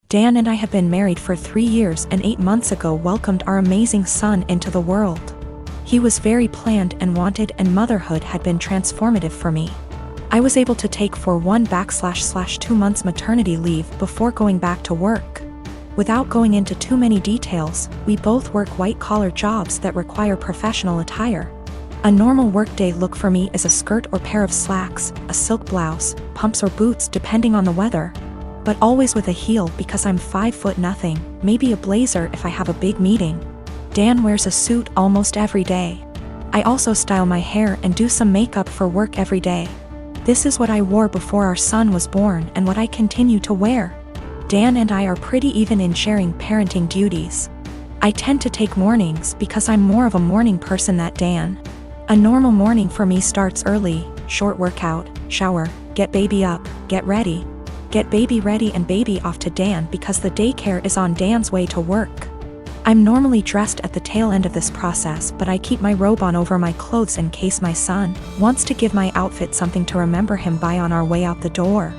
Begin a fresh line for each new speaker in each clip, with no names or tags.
Dan and I have been married for 3 years and 8 months ago welcomed our amazing son into the world. He was very planned and wanted, and motherhood had been transformative for me. I was able to take for 1/2 months maternity leave before going back to work. Without going into too many details, we both work white-collar jobs that require professional attire. A normal workday look for me is a skirt or pair of slacks, a silk blouse, pumps or boots depending on the weather, but always with a heel because I'm 5'0", maybe a blazer if I have a big meeting. Dan wears a suit almost every day. I also style my hair and do some makeup for work every day. This is what I wore before our son was born and what I continue to wear. Dan and I are pretty even in sharing parenting duties. I tend to take mornings because I'm more of a morning person than Dan. A normal morning for me starts early: short workout, shower, get baby up, get baby ready and baby off to Dan because the daycare is on Dan's way to work. I'm normally dressed at the tail end of this process, but I keep my robe on over my clothes in case my son wants to give my outfit something to remember him by on our way out the door.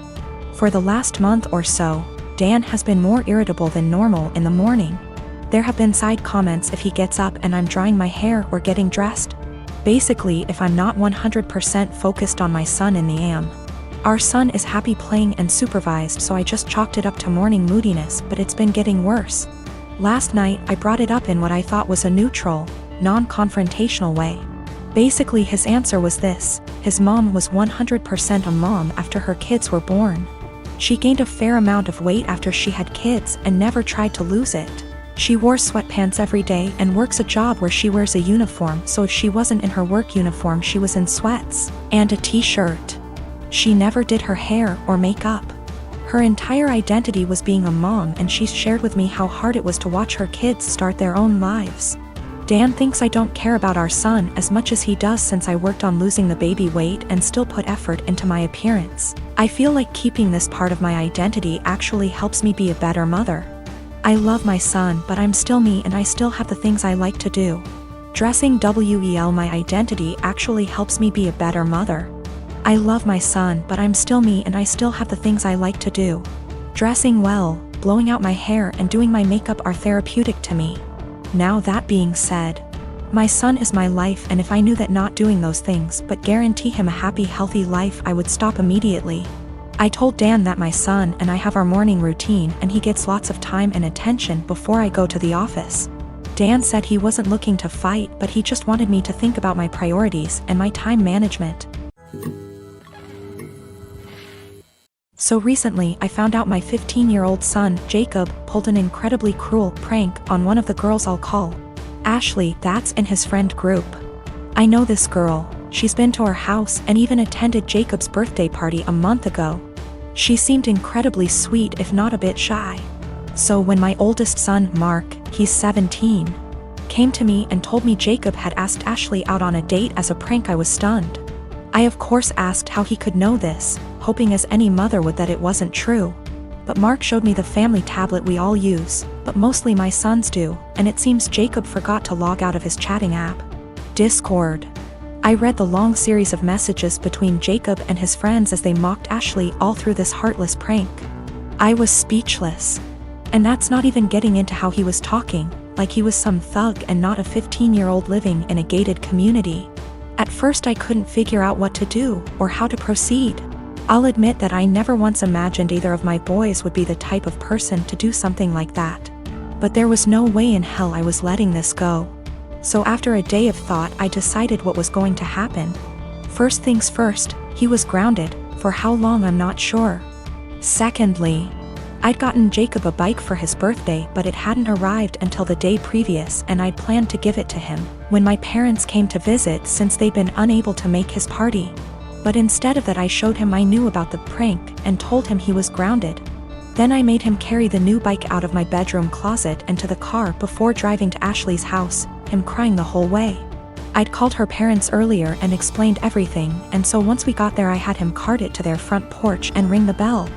For the last month or so, Dan has been more irritable than normal in the morning. There have been side comments if he gets up and I'm drying my hair or getting dressed. Basically, if I'm not 100% focused on my son in the AM. Our son is happy playing and supervised, so I just chalked it up to morning moodiness, but it's been getting worse. Last night, I brought it up in what I thought was a neutral, non-confrontational way. Basically, his answer was this: his mom was 100% a mom after her kids were born. She gained a fair amount of weight after she had kids and never tried to lose it. She wore sweatpants every day and works a job where she wears a uniform, so if she wasn't in her work uniform she was in sweats and a t-shirt. She never did her hair or makeup. Her entire identity was being a mom, and she shared with me how hard it was to watch her kids start their own lives. Dan thinks I don't care about our son as much as he does since I worked on losing the baby weight and still put effort into my appearance. I feel like keeping this part of my identity actually helps me be a better mother. I love my son, but I'm still me and I still have the things I like to do. Dressing well my identity actually helps me be a better mother. I love my son, but I'm still me and I still have the things I like to do. Dressing well, blowing out my hair and doing my makeup are therapeutic to me. Now that being said, my son is my life, and if I knew that not doing those things but guarantee him a happy, healthy life, I would stop immediately. I told Dan that my son and I have our morning routine and he gets lots of time and attention before I go to the office. Dan said he wasn't looking to fight, but he just wanted me to think about my priorities and my time management. So recently, I found out my 15-year-old son, Jacob, pulled an incredibly cruel prank on one of the girls I'll call Ashley, that's in his friend group. I know this girl. She's been to our house and even attended Jacob's birthday party a month ago. She seemed incredibly sweet, if not a bit shy. So when my oldest son, Mark, he's 17, came to me and told me Jacob had asked Ashley out on a date as a prank, I was stunned. I of course asked how he could know this, hoping as any mother would that it wasn't true. But Mark showed me the family tablet we all use, but mostly my sons do, and it seems Jacob forgot to log out of his chatting app, Discord. I read the long series of messages between Jacob and his friends as they mocked Ashley all through this heartless prank. I was speechless. And that's not even getting into how he was talking, like he was some thug and not a 15-year-old living in a gated community. At first I couldn't figure out what to do or how to proceed. I'll admit that I never once imagined either of my boys would be the type of person to do something like that. But there was no way in hell I was letting this go. So after a day of thought, I decided what was going to happen. First things first, he was grounded. For how long, I'm not sure. Secondly, I'd gotten Jacob a bike for his birthday, but it hadn't arrived until the day previous, and I'd planned to give it to him when my parents came to visit since they'd been unable to make his party. But instead of that, I showed him I knew about the prank and told him he was grounded. Then I made him carry the new bike out of my bedroom closet and to the car before driving to Ashley's house, him crying the whole way. I'd called her parents earlier and explained everything, and so once we got there I had him cart it to their front porch and ring the bell.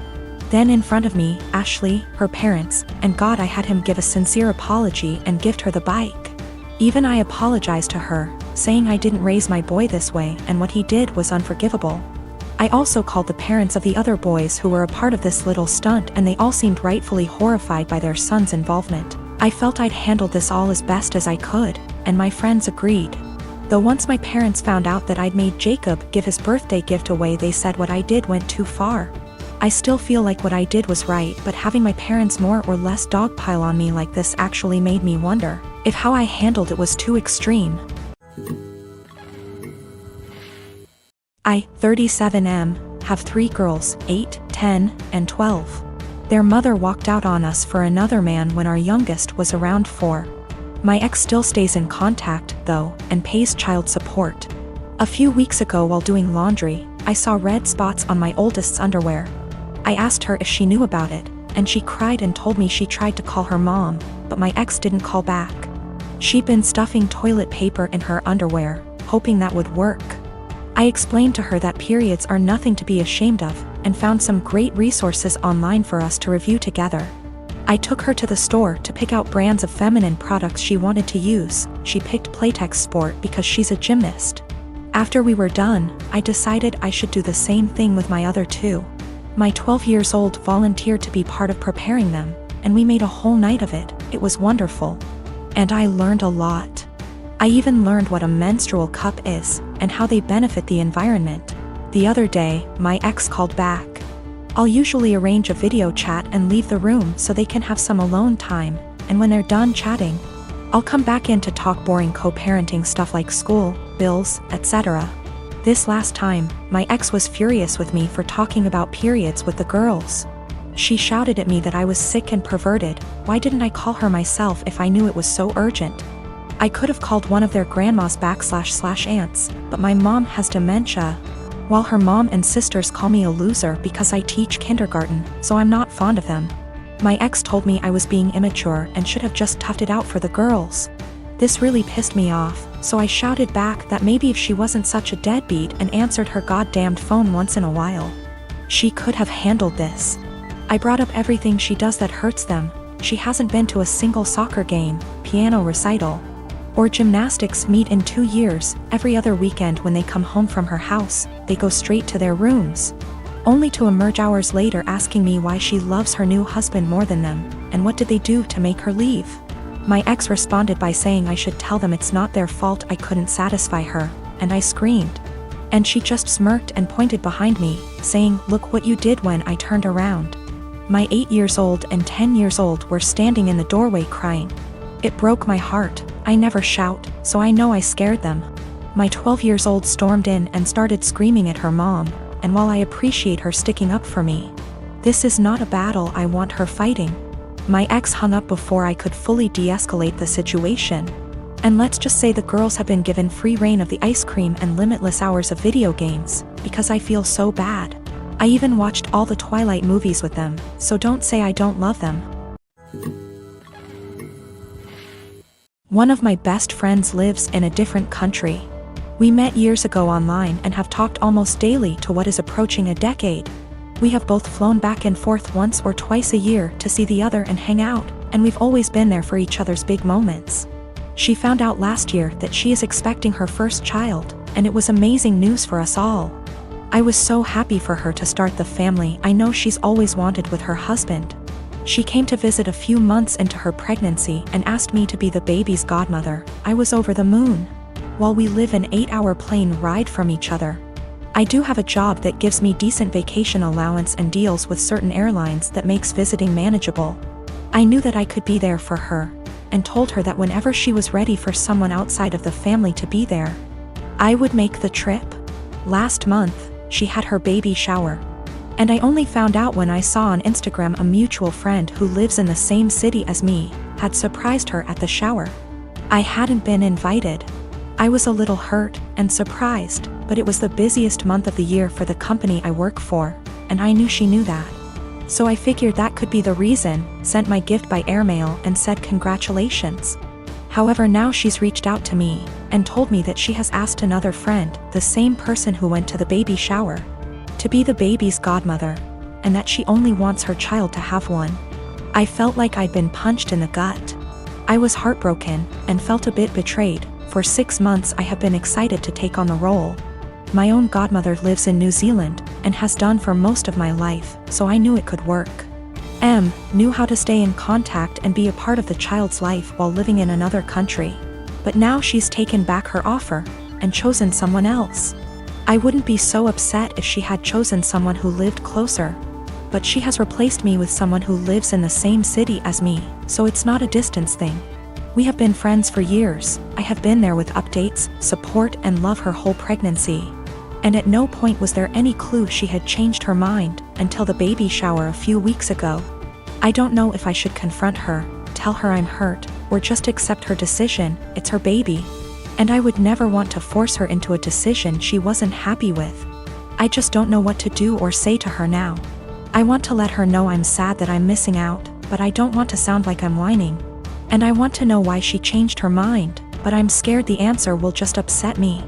Then in front of me, Ashley, her parents, and God, I had him give a sincere apology and gift her the bike. Even I apologized to her, saying I didn't raise my boy this way and what he did was unforgivable. I also called the parents of the other boys who were a part of this little stunt, and they all seemed rightfully horrified by their son's involvement. I felt I'd handled this all as best as I could, and my friends agreed. Though once my parents found out that I'd made Jacob give his birthday gift away, they said what I did went too far. I still feel like what I did was right, but having my parents more or less dogpile on me like this actually made me wonder if how I handled it was too extreme. I, 37M, have 3 girls, 8, 10, and 12. Their mother walked out on us for another man when our youngest was around 4. My ex still stays in contact, though, and pays child support. A few weeks ago while doing laundry, I saw red spots on my oldest's underwear. I asked her if she knew about it, and she cried and told me she tried to call her mom, but my ex didn't call back. She'd been stuffing toilet paper in her underwear, hoping that would work. I explained to her that periods are nothing to be ashamed of, and found some great resources online for us to review together. I took her to the store to pick out brands of feminine products she wanted to use. She picked Playtex Sport because she's a gymnast. After we were done, I decided I should do the same thing with my other 2. My 12 years old volunteered to be part of preparing them, and we made a whole night of it. It was wonderful. And I learned a lot. I even learned what a menstrual cup is, and how they benefit the environment. The other day, my ex called back. I'll usually arrange a video chat and leave the room so they can have some alone time, and when they're done chatting, I'll come back in to talk boring co-parenting stuff like school, bills, etc. This last time, my ex was furious with me for talking about periods with the girls. She shouted at me that I was sick and perverted. Why didn't I call her myself if I knew it was so urgent? I could have called one of their grandmas / aunts, but my mom has dementia, while her mom and sisters call me a loser because I teach kindergarten, so I'm not fond of them. My ex told me I was being immature and should have just toughed it out for the girls. This really pissed me off, so I shouted back that maybe if she wasn't such a deadbeat and answered her goddamned phone once in a while, she could have handled this. I brought up everything she does that hurts them. She hasn't been to a single soccer game, piano recital, or gymnastics meet in 2 years. Every other weekend when they come home from her house, they go straight to their rooms, only to emerge hours later asking me why she loves her new husband more than them, and what did they do to make her leave. My ex responded by saying I should tell them it's not their fault I couldn't satisfy her, and I screamed. And she just smirked and pointed behind me, saying, "Look what you did," when I turned around. My 8 years old and 10 years old were standing in the doorway crying. It broke my heart. I never shout, so I know I scared them. My 12 years old stormed in and started screaming at her mom, and while I appreciate her sticking up for me, this is not a battle I want her fighting. My ex hung up before I could fully de-escalate the situation. And let's just say the girls have been given free reign of the ice cream and limitless hours of video games, because I feel so bad. I even watched all the Twilight movies with them, so don't say I don't love them. One of my best friends lives in a different country. We met years ago online and have talked almost daily to what is approaching a decade. We have both flown back and forth once or twice a year to see the other and hang out, and we've always been there for each other's big moments. She found out last year that she is expecting her first child, and it was amazing news for us all. I was so happy for her to start the family I know she's always wanted with her husband. She came to visit a few months into her pregnancy and asked me to be the baby's godmother. I was over the moon. While we live an 8-hour plane ride from each other, I do have a job that gives me decent vacation allowance and deals with certain airlines that makes visiting manageable. I knew that I could be there for her, and told her that whenever she was ready for someone outside of the family to be there, I would make the trip. Last month, she had her baby shower. And I only found out when I saw on Instagram a mutual friend who lives in the same city as me had surprised her at the shower. I hadn't been invited. I was a little hurt and surprised, but it was the busiest month of the year for the company I work for, and I knew she knew that. So I figured that could be the reason, sent my gift by airmail and said congratulations. However, now she's reached out to me and told me that she has asked another friend, the same person who went to the baby shower, to be the baby's godmother, and that she only wants her child to have one. I felt like I'd been punched in the gut. I was heartbroken and felt a bit betrayed. For 6 months I have been excited to take on the role. My own godmother lives in New Zealand and has done for most of my life, so I knew it could work. M knew how to stay in contact and be a part of the child's life while living in another country. But now she's taken back her offer and chosen someone else. I wouldn't be so upset if she had chosen someone who lived closer. But she has replaced me with someone who lives in the same city as me, so it's not a distance thing. We have been friends for years. I have been there with updates, support, and love her whole pregnancy. And at no point was there any clue she had changed her mind until the baby shower a few weeks ago. I don't know if I should confront her, tell her I'm hurt, or just accept her decision. It's her baby. And I would never want to force her into a decision she wasn't happy with. I just don't know what to do or say to her now. I want to let her know I'm sad that I'm missing out, but I don't want to sound like I'm whining. And I want to know why she changed her mind, but I'm scared the answer will just upset me.